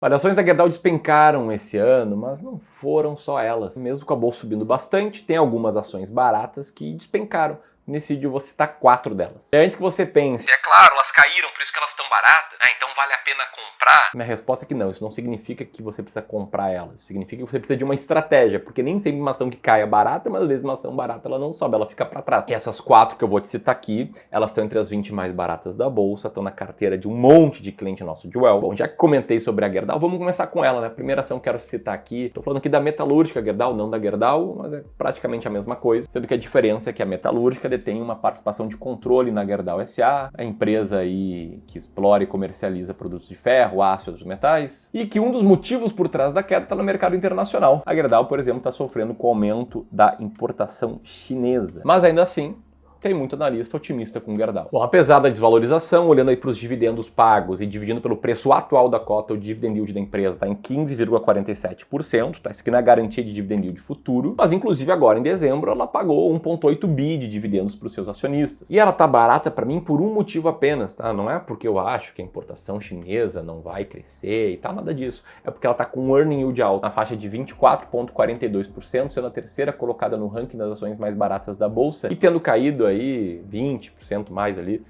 Variações da Gerdau despencaram esse ano, mas não foram só elas. Mesmo com a bolsa subindo bastante, tem algumas ações baratas que despencaram. Nesse vídeo eu vou citar 4 delas. E antes que você pense, é claro, elas caíram, por isso que elas estão baratas, então vale a pena comprar? Minha resposta é que não, isso não significa que você precisa comprar elas. Isso significa que você precisa de uma estratégia, porque nem sempre uma ação que cai é barata, mas às vezes uma ação barata ela não sobe, ela fica para trás. E essas 4 que eu vou te citar aqui, elas estão entre as 20 mais baratas da bolsa, estão na carteira de um monte de cliente nosso de Well. Bom, já que comentei sobre a Gerdau, vamos começar com ela, né? A primeira ação que eu quero citar aqui, estou falando aqui da metalúrgica Gerdau, não da Gerdau, mas é praticamente a mesma coisa, sendo que a diferença é que a metalúrgica detém uma participação de controle na Gerdau SA, a empresa aí que explora e comercializa produtos de ferro, aço e outros metais, e que um dos motivos por trás da queda está no mercado internacional. A Gerdau, por exemplo, está sofrendo com o aumento da importação chinesa. Mas ainda assim, tem muito analista otimista com o Gerdau. Bom, apesar da desvalorização, olhando aí para os dividendos pagos e dividindo pelo preço atual da cota, o dividend yield da empresa está em 15,47%, tá? Isso aqui não é garantia de dividend yield futuro, mas inclusive agora em dezembro ela pagou 1,8 bi de dividendos para os seus acionistas. E ela tá barata para mim por um motivo apenas, tá? Não é porque eu acho que a importação chinesa não vai crescer e tal, nada disso. É porque ela tá com um earning yield alto, na faixa de 24,42%, sendo a terceira colocada no ranking das ações mais baratas da bolsa e tendo caído aí 20% mais ali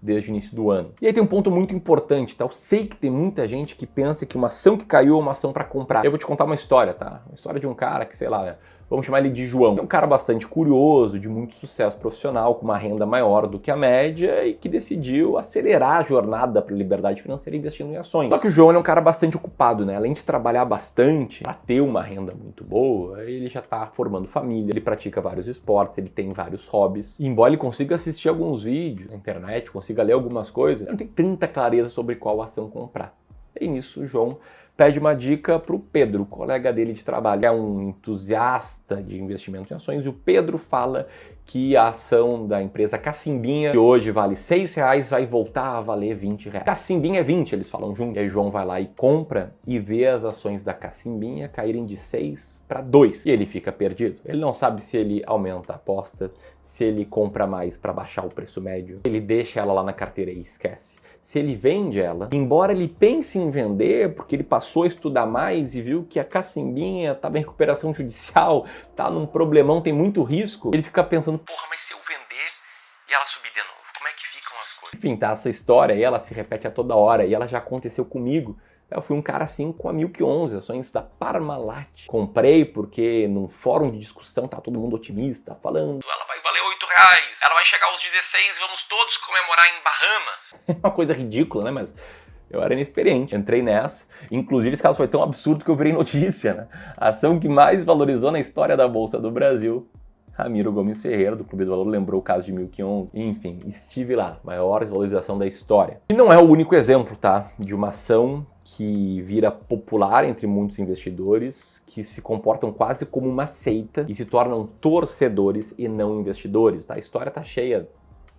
desde o início do ano. E aí tem um ponto muito importante, tá? Eu sei que tem muita gente que pensa que uma ação que caiu é uma ação para comprar. Eu vou te contar uma história, tá? Uma história de um cara que, sei lá, vamos chamar ele de João. É um cara bastante curioso, de muito sucesso profissional, com uma renda maior do que a média e que decidiu acelerar a jornada para a liberdade financeira investindo em ações. Só que o João é um cara bastante ocupado, né? Além de trabalhar bastante para ter uma renda muito boa, ele já tá formando família, ele pratica vários esportes, ele tem vários hobbies. E embora ele consiga assistir alguns vídeos na internet, consiga ler algumas coisas, ele não tem tanta clareza sobre qual ação comprar. E nisso o João pede uma dica para o Pedro, colega dele de trabalho. É um entusiasta de investimento em ações e o Pedro fala que a ação da empresa Cassimbinha, que hoje vale R$6, vai voltar a valer R$20. Cassimbinha é 20, eles falam junto. E aí João vai lá e compra e vê as ações da Cassimbinha caírem de 6 para 2. E ele fica perdido. Ele não sabe se ele aumenta a aposta, se ele compra mais para baixar o preço médio. Ele deixa ela lá na carteira e esquece. Se ele vende ela, embora ele pense em vender, porque ele passou a estudar mais e viu que a Cassimbinha estava em recuperação judicial, tá num problemão, tem muito risco, ele fica pensando, porra, mas se eu vender e ela subir de novo, como é que ficam as coisas? Enfim, tá, essa história aí, ela se repete a toda hora e ela já aconteceu comigo. Eu fui um cara assim com a 1011, ações da Parmalat. Comprei porque num fórum de discussão tá todo mundo otimista, falando ela vai valer R$8, ela vai chegar aos 16, vamos todos comemorar em Bahamas. É uma coisa ridícula, né? Mas eu era inexperiente, entrei nessa. Inclusive esse caso foi tão absurdo que eu virei notícia, né? A ação que mais valorizou na história da Bolsa do Brasil. Ramiro Gomes Ferreira, do Clube do Valor, lembrou o caso de 1011. Enfim, estive lá, maior desvalorização da história. E não é o único exemplo, tá? De uma ação que vira popular entre muitos investidores, que se comportam quase como uma seita e se tornam torcedores e não investidores, tá? A história tá cheia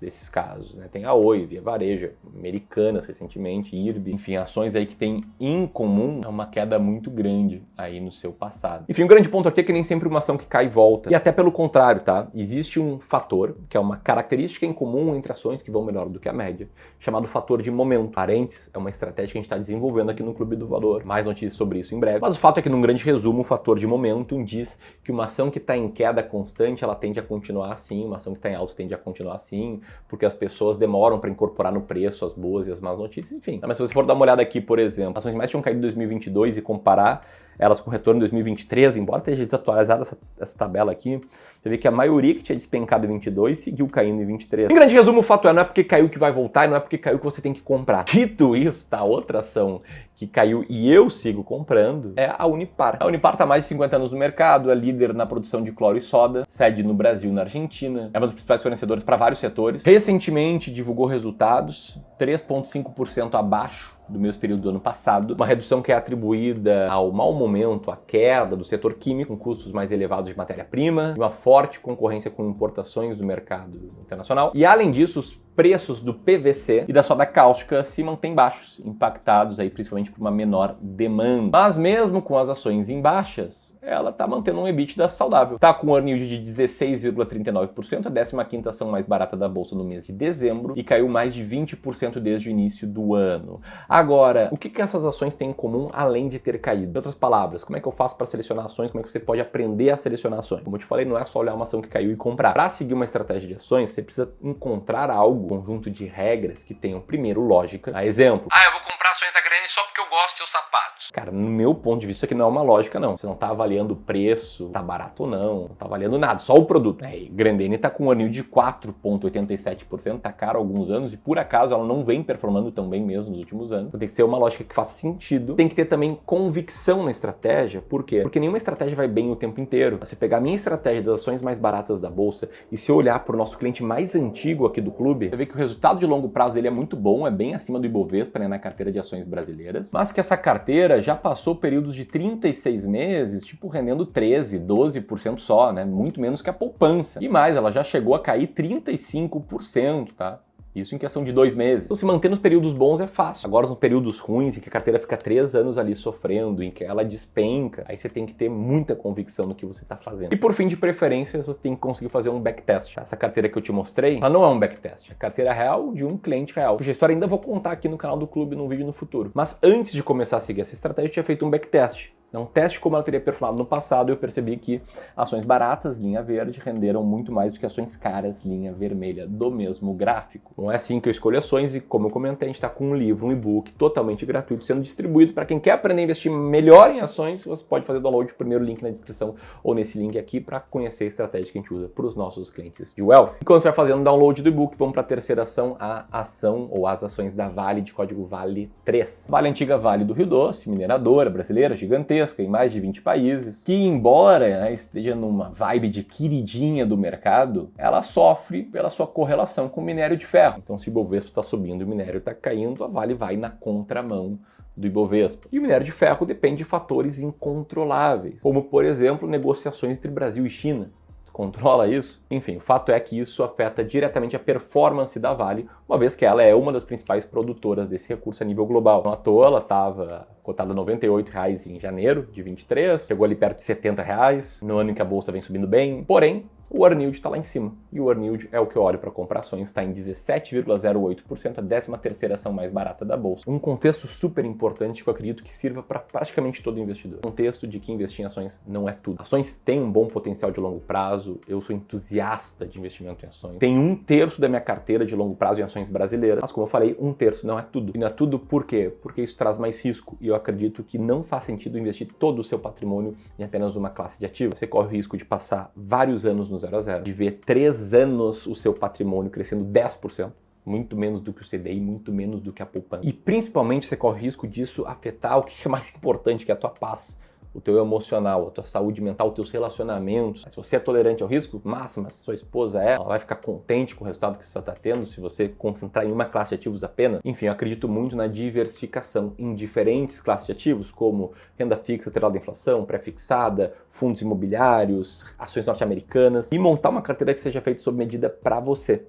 desses casos, né? Tem a Oi, Via Varejo, Americanas recentemente, IRB, enfim, ações aí que tem em comum uma queda muito grande aí no seu passado. Enfim, o grande ponto aqui é que nem sempre uma ação que cai volta. E até pelo contrário, tá? Existe um fator, que é uma característica em comum entre ações que vão melhor do que a média, chamado fator de momento. Parênteses, é uma estratégia que a gente está desenvolvendo aqui no Clube do Valor. Mais notícias sobre isso em breve. Mas o fato é que, num grande resumo, o fator de momentum diz que uma ação que está em queda constante, ela tende a continuar assim, uma ação que está em alta tende a continuar assim, porque as pessoas demoram para incorporar no preço as boas e as más notícias, enfim. Mas se você for dar uma olhada aqui, por exemplo, ações mais tinham caído em 2022 e comparar elas com retorno em 2023, embora esteja desatualizada essa tabela aqui, você vê que a maioria que tinha despencado em 22 seguiu caindo em 23. Em grande resumo, o fato é, não é porque caiu que vai voltar e não é porque caiu que você tem que comprar. Dito isso, tá, outra ação que caiu e eu sigo comprando é a Unipar. A Unipar está há mais de 50 anos no mercado, é líder na produção de cloro e soda, sede no Brasil e na Argentina, é uma das principais fornecedoras para vários setores. Recentemente divulgou resultados 3,5% abaixo do mesmo período do ano passado, uma redução que é atribuída ao mau momento, à queda do setor químico, com custos mais elevados de matéria-prima, uma forte concorrência com importações do mercado internacional. E além disso, os preços do PVC e da soda cáustica se mantêm baixos, impactados aí principalmente por uma menor demanda. Mas mesmo com as ações em baixas, ela está mantendo um EBITDA saudável. Está com um earning yield de 16,39%, a 15ª ação mais barata da bolsa no mês de dezembro e caiu mais de 20% desde o início do ano. Agora, o que essas ações têm em comum além de ter caído? Em outras palavras, como é que eu faço para selecionar ações? Como é que você pode aprender a selecionar ações? Como eu te falei, não é só olhar uma ação que caiu e comprar. Para seguir uma estratégia de ações, você precisa encontrar algo, um conjunto de regras que tenham primeiro lógica. A exemplo, eu vou comprar ações da Grendene só porque eu gosto dos seus sapatos. Cara, no meu ponto de vista, isso aqui não é uma lógica, não. Você não tá avaliando o preço, tá barato ou não tá avaliando nada, só o produto. Grendene tá com um earning de 4,87%, tá caro há alguns anos e por acaso ela não vem performando tão bem mesmo nos últimos anos. Então tem que ser uma lógica que faça sentido. Tem que ter também convicção na estratégia. Por quê? Porque nenhuma estratégia vai bem o tempo inteiro. Se pegar a minha estratégia das ações mais baratas da bolsa e se olhar para o nosso cliente mais antigo aqui do clube, você vê que o resultado de longo prazo ele é muito bom, é bem acima do Ibovespa, né, na carteira de ações brasileiras, mas que essa carteira já passou períodos de 36 meses, tipo rendendo 13, 12% só, né, muito menos que a poupança. E mais, ela já chegou a cair 35%, tá? Isso em questão de 2 meses. Então se manter nos períodos bons é fácil. Agora nos períodos ruins, em que a carteira fica 3 anos ali sofrendo, em que ela despenca, aí você tem que ter muita convicção no que você está fazendo. E por fim, de preferência, você tem que conseguir fazer um backtest. Essa carteira que eu te mostrei, ela não é um backtest. É a carteira real de um cliente real. Cuja história ainda vou contar aqui no canal do clube, num vídeo no futuro. Mas antes de começar a seguir essa estratégia, eu tinha feito um backtest. Um teste como ela teria performado no passado, eu percebi que ações baratas, linha verde, renderam muito mais do que ações caras, linha vermelha, do mesmo gráfico. Não é assim que eu escolho ações e, como eu comentei, a gente está com um livro, um e-book totalmente gratuito sendo distribuído para quem quer aprender a investir melhor em ações. Você pode fazer download do primeiro link na descrição ou nesse link aqui para conhecer a estratégia que a gente usa para os nossos clientes de Wealth. E quando você vai fazendo o download do e-book, vamos para a terceira ação, a ação ou as ações da Vale de código VALE3. Vale antiga Vale do Rio Doce, mineradora brasileira, gigantesca, em mais de 20 países, que embora esteja numa vibe de queridinha do mercado, ela sofre pela sua correlação com o minério de ferro. Então se o Ibovespa está subindo e o minério está caindo, a Vale vai na contramão do Ibovespa. E o minério de ferro depende de fatores incontroláveis, como por exemplo negociações entre Brasil e China. Controla isso? Enfim, o fato é que isso afeta diretamente a performance da Vale, uma vez que ela é uma das principais produtoras desse recurso a nível global. Não à toa, ela estava cotada a R$ 98,00 em janeiro de 23, chegou ali perto de R$ 70,00, no ano em que a bolsa vem subindo bem. Porém, o earning yield está lá em cima. E o earning yield é o que eu olho para comprar ações, está em 17,08%, a 13ª ação mais barata da bolsa. Um contexto super importante que eu acredito que sirva para praticamente todo investidor. Contexto de que investir em ações não é tudo. Ações têm um bom potencial de longo prazo, eu sou entusiasta de investimento em ações. Tenho 1/3 da minha carteira de longo prazo em ações brasileiras, mas como eu falei, 1/3 não é tudo. E não é tudo por quê? Porque isso traz mais risco e eu acredito que não faz sentido investir todo o seu patrimônio em apenas uma classe de ativos. Você corre o risco de passar vários anos no 0 a 0, de ver 3 anos o seu patrimônio crescendo 10%, muito menos do que o CDI, muito menos do que a poupança. E principalmente você corre o risco disso afetar o que é mais importante, que é a tua paz, o teu emocional, a tua saúde mental, os teus relacionamentos. Se você é tolerante ao risco, massa, mas sua esposa ela vai ficar contente com o resultado que você está tendo se você concentrar em uma classe de ativos apenas. Enfim, eu acredito muito na diversificação em diferentes classes de ativos, como renda fixa atrelada à inflação, pré-fixada, fundos imobiliários, ações norte-americanas, e montar uma carteira que seja feita sob medida para você.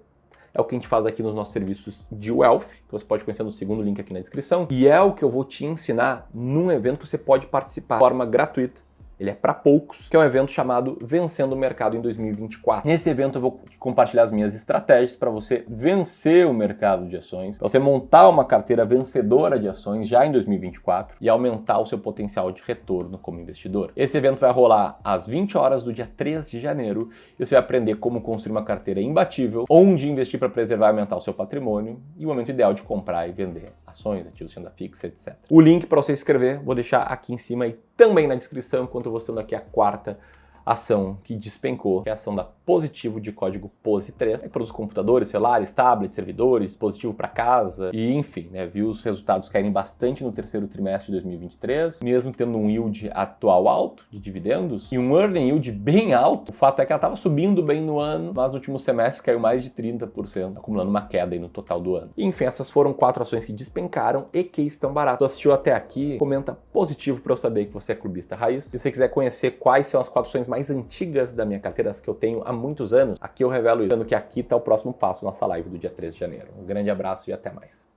É o que a gente faz aqui nos nossos serviços de Wealth, que você pode conhecer no segundo link aqui na descrição. E é o que eu vou te ensinar num evento que você pode participar de forma gratuita. Ele é para poucos, que é um evento chamado Vencendo o Mercado em 2024. Nesse evento eu vou compartilhar as minhas estratégias para você vencer o mercado de ações, para você montar uma carteira vencedora de ações já em 2024 e aumentar o seu potencial de retorno como investidor. Esse evento vai rolar às 20 horas do dia 3 de janeiro e você vai aprender como construir uma carteira imbatível, onde investir para preservar e aumentar o seu patrimônio e o momento ideal de comprar e vender ações, ativos de renda fixa, etc. O link para você se inscrever vou deixar aqui em cima e também na descrição, enquanto eu vou mostrando aqui a quarta ação que despencou, que é a ação da Positivo de código POSI3, para os computadores, celulares, tablets, servidores, dispositivo para casa e enfim, viu os resultados caírem bastante no terceiro trimestre de 2023, mesmo tendo um yield atual alto de dividendos e um earning yield bem alto. O fato é que ela estava subindo bem no ano, mas no último semestre caiu mais de 30%, acumulando uma queda aí no total do ano. E, enfim, essas foram 4 ações que despencaram e que estão baratas. Se assistiu até aqui, comenta positivo para eu saber que você é clubista raiz. Se você quiser conhecer quais são as 4 ações mais mais antigas da minha carteira, as que eu tenho há muitos anos, aqui eu revelo isso, que aqui está o próximo passo, nossa live do dia 13 de janeiro. Um grande abraço e até mais.